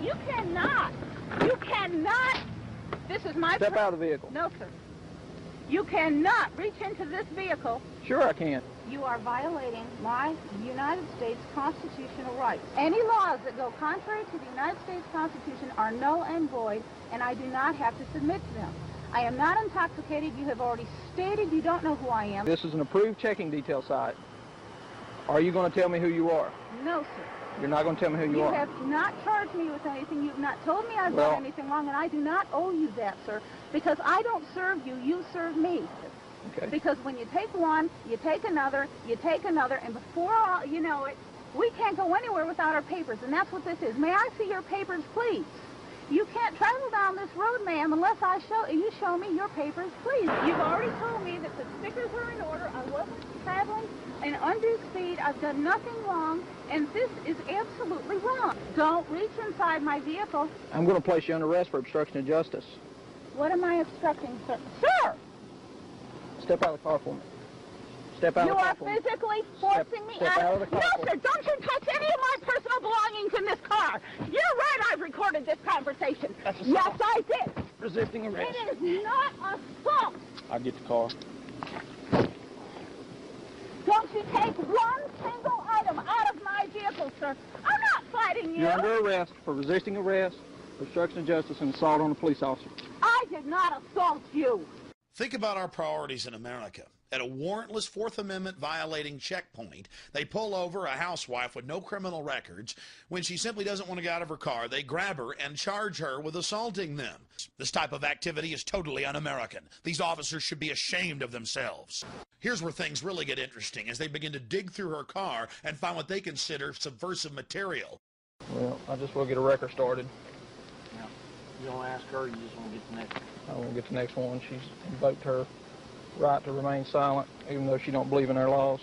You cannot. You cannot. This is my... Step out of the vehicle. No, sir. You cannot reach into this vehicle. Sure I can. You are violating my United States constitutional rights. Any laws that go contrary to the United States Constitution are null and void, and I do not have to submit to them. I am not intoxicated. You have already stated you don't know who I am. This is an approved checking detail site. Are you going to tell me who you are? No, sir. You're not going to tell me who you are? You have not charged me with anything. You've not told me I've done anything wrong, and I do not owe you that, sir, because I don't serve you. You serve me. Okay. Because when you take one, you take another, and before you know it, we can't go anywhere without our papers, and that's what this is. May I see your papers, please? You can't travel down this road, ma'am, unless you show me your papers, please. You've already told me that the stickers are in order. I wasn't traveling in undue speed. I've done nothing wrong, and this is absolutely wrong. Don't reach inside my vehicle. I'm going to place you under arrest for obstruction of justice. What am I obstructing, sir? Sir! Step out of the car for me. Step out of the car for me. You are physically forcing me out of the car. No, sir, don't you touch any of my personal belongings in this car. You're right, I've recorded this conversation. Yes, I did. Resisting arrest. It is not assault. I'll get the car. Don't you take one single item out of my vehicle, sir. I'm not fighting you. You're under arrest for resisting arrest, obstruction of justice, and assault on a police officer. I did not assault you. Think about our priorities in America. At a warrantless Fourth Amendment violating checkpoint, they pull over a housewife with no criminal records. When she simply doesn't want to get out of her car, they grab her and charge her with assaulting them. This type of activity is totally un-American. These officers should be ashamed of themselves. Here's where things really get interesting as they begin to dig through her car and find what they consider subversive material. Well, I just will get a record started. Yeah. You don't ask her, you just want to get the next one. I won't get the next one. She's invoked her right to remain silent, even though she don't believe in our laws.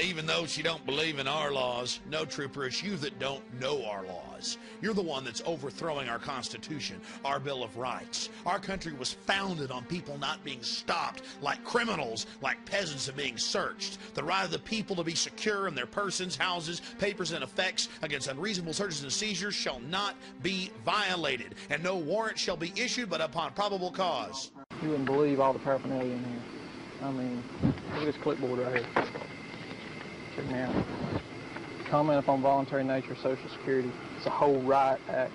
Even though she don't believe in our laws, no, trooper, it's you that don't know our laws. You're the one that's overthrowing our Constitution, our Bill of Rights. Our country was founded on people not being stopped like criminals, like peasants are being searched. The right of the people to be secure in their persons, houses, papers, and effects against unreasonable searches and seizures shall not be violated, and no warrant shall be issued but upon probable cause. You wouldn't believe all the paraphernalia in here. I mean, look at this clipboard right here. Check me out. Comment upon voluntary nature of Social Security. It's a whole riot act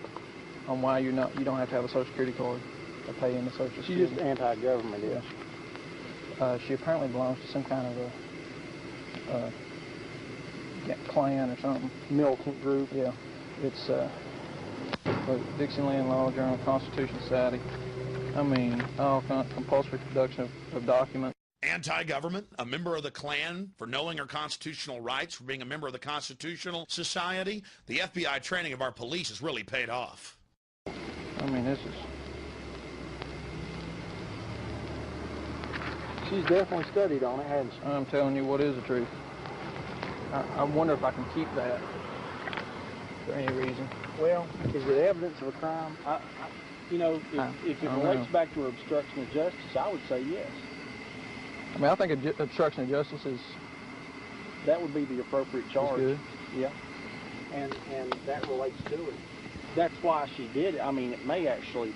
on why you don't have to have a Social Security card to pay into Social Security. She's just anti-government, is she? She apparently belongs to some kind of a clan or something. Militant group. Yeah. It's Dixieland Law Journal, Constitution Society. I mean, all kind of compulsory production of documents. Anti-government, a member of the Klan for knowing her constitutional rights, for being a member of the Constitutional Society. The FBI training of our police has really paid off. I mean, this is... She's definitely studied on it, hasn't she? I'm telling you what is the truth. I wonder if I can keep that for any reason. Well, is it evidence of a crime? You know, if it relates back to obstruction of justice, I would say yes. I mean, I think obstruction of justice is... That would be the appropriate charge. Good. Yeah. And that relates to it. That's why she did it. I mean, it may actually...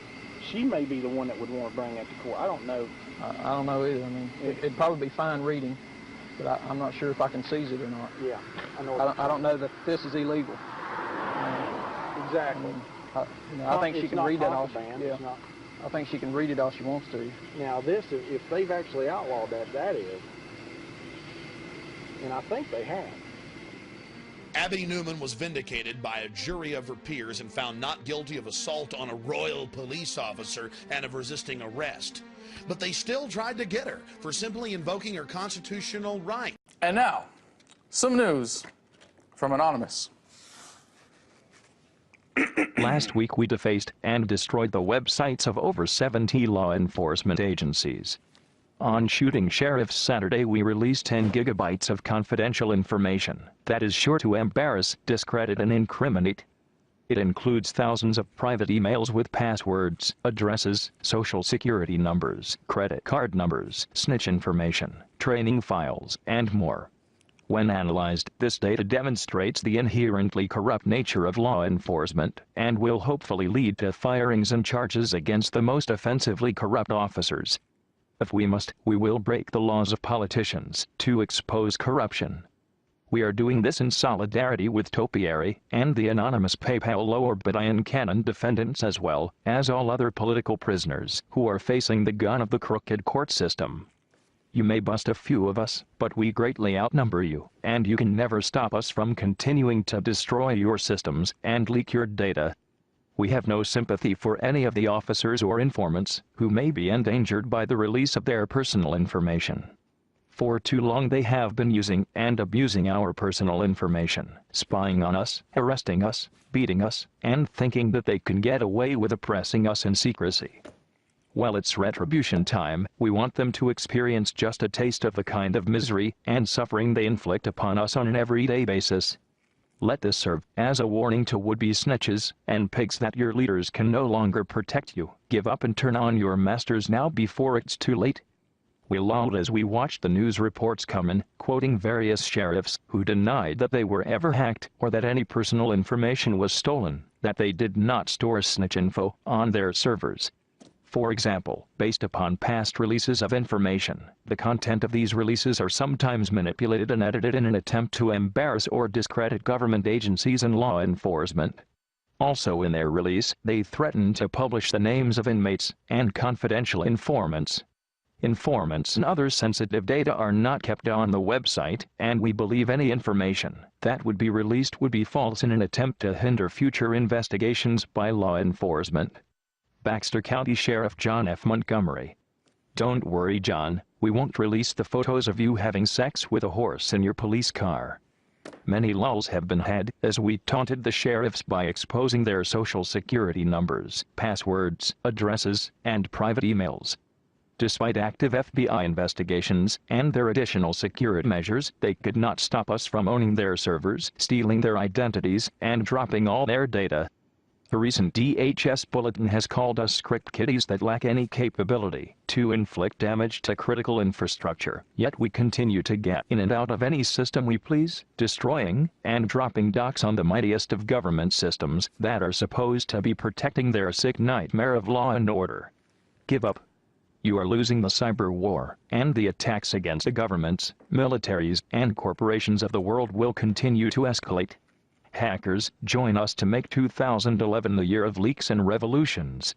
She may be the one that would want to bring that to court. I don't know. I don't know either. I mean, it'd probably be fine reading, but I'm not sure if I can seize it or not. Yeah. I don't know that this is illegal. Exactly. I think she can read that all. Yeah. I think she can read it all she wants to. Now this, if they've actually outlawed that is, and I think they have. Abby Newman was vindicated by a jury of her peers and found not guilty of assault on a royal police officer and of resisting arrest. But they still tried to get her for simply invoking her constitutional right. And now, some news from Anonymous. Last week we defaced and destroyed the websites of over 70 law enforcement agencies. On Shooting Sheriffs Saturday we released 10 gigabytes of confidential information that is sure to embarrass, discredit and incriminate. It includes thousands of private emails with passwords, addresses, social security numbers, credit card numbers, snitch information, training files, and more. When analyzed, this data demonstrates the inherently corrupt nature of law enforcement, and will hopefully lead to firings and charges against the most offensively corrupt officers. If we must, we will break the laws of politicians to expose corruption. We are doing this in solidarity with Topiary and the anonymous PayPal Lower Bedion Cannon defendants, as well as all other political prisoners who are facing the gun of the crooked court system. You may bust a few of us, but we greatly outnumber you, and you can never stop us from continuing to destroy your systems and leak your data. We have no sympathy for any of the officers or informants who may be endangered by the release of their personal information. For too long they have been using and abusing our personal information, spying on us, arresting us, beating us, and thinking that they can get away with oppressing us in secrecy. While it's retribution time, we want them to experience just a taste of the kind of misery and suffering they inflict upon us on an everyday basis. Let this serve as a warning to would-be snitches and pigs that your leaders can no longer protect you. Give up and turn on your masters now before it's too late. We lulled as we watched the news reports come in, quoting various sheriffs who denied that they were ever hacked or that any personal information was stolen, that they did not store snitch info on their servers. For example, based upon past releases of information, the content of these releases are sometimes manipulated and edited in an attempt to embarrass or discredit government agencies and law enforcement. Also in their release, they threaten to publish the names of inmates and confidential informants. Informants and other sensitive data are not kept on the website, and we believe any information that would be released would be false in an attempt to hinder future investigations by law enforcement. Baxter County Sheriff John F. Montgomery. Don't worry, John, we won't release the photos of you having sex with a horse in your police car. Many lulls have been had as we taunted the sheriffs by exposing their social security numbers, passwords, addresses, and private emails. Despite active FBI investigations and their additional security measures, they could not stop us from owning their servers, stealing their identities, and dropping all their data. A recent DHS bulletin has called us script kiddies that lack any capability to inflict damage to critical infrastructure, yet we continue to get in and out of any system we please, destroying and dropping docs on the mightiest of government systems that are supposed to be protecting their sick nightmare of law and order. Give up. You are losing the cyber war, and the attacks against the governments, militaries, and corporations of the world will continue to escalate. Hackers, join us to make 2011 the year of leaks and revolutions.